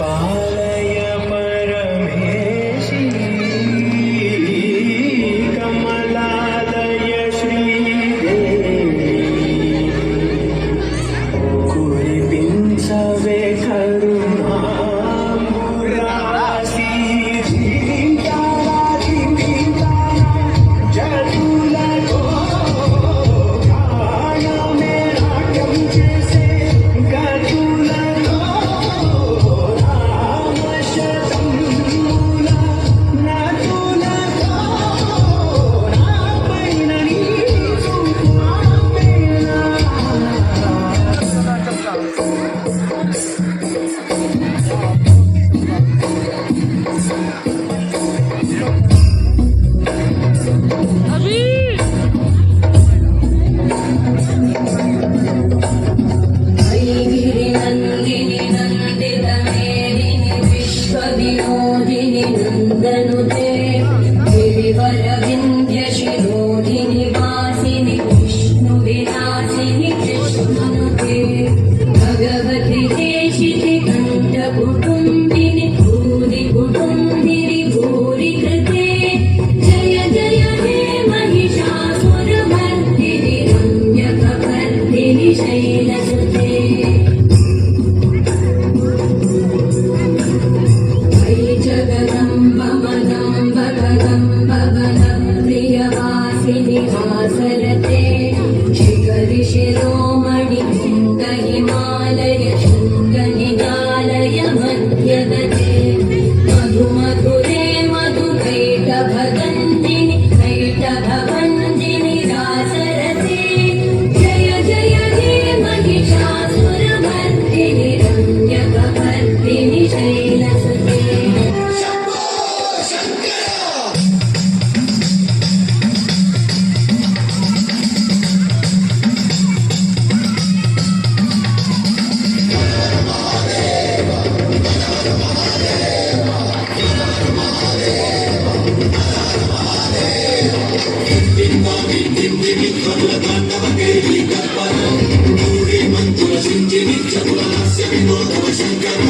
पालय परमेशी कमलालय श्रीदेवी कुरिपिंचवे करुणांबुरासी झिंकारासी भिंकारा जगुलको गानमे नाट्యం చేసే గతులలో రామశతం మూల నటులతో నాపైన నీ చూపు ఆపేలా गिरिनन्दिनि नन्दितमेदिनि विश्वविनोदिनि नन्दनुते गिरिवरविन्ध्यशिरोधिनि वासिनि विष्णुविलासिनि कृष्णनुते भगवति देशिति कण्ठकुटुम्बिनि भूरि कुटुम्बिनि भूरि कृते जय जय हे महिषासुरमर्दिनि रम्यकपर्दिनि शैलसुते जगदम्ब मदम्ब कदम्ब बलप्रियवासिनि वासरते शिखरि शिरोमणि कुन्द हिमालय शृङ्गनिगालय मध्यगते मधुमधुरे मधुकैटभगन्दिनि कैटभवन्दिनि रासरते जय जय हे महिषासुरमर्दिनि रम्यकपर्दिनि शैलसुते మంతుల సింజిని చతుల హాస్య వినోదవ శంకర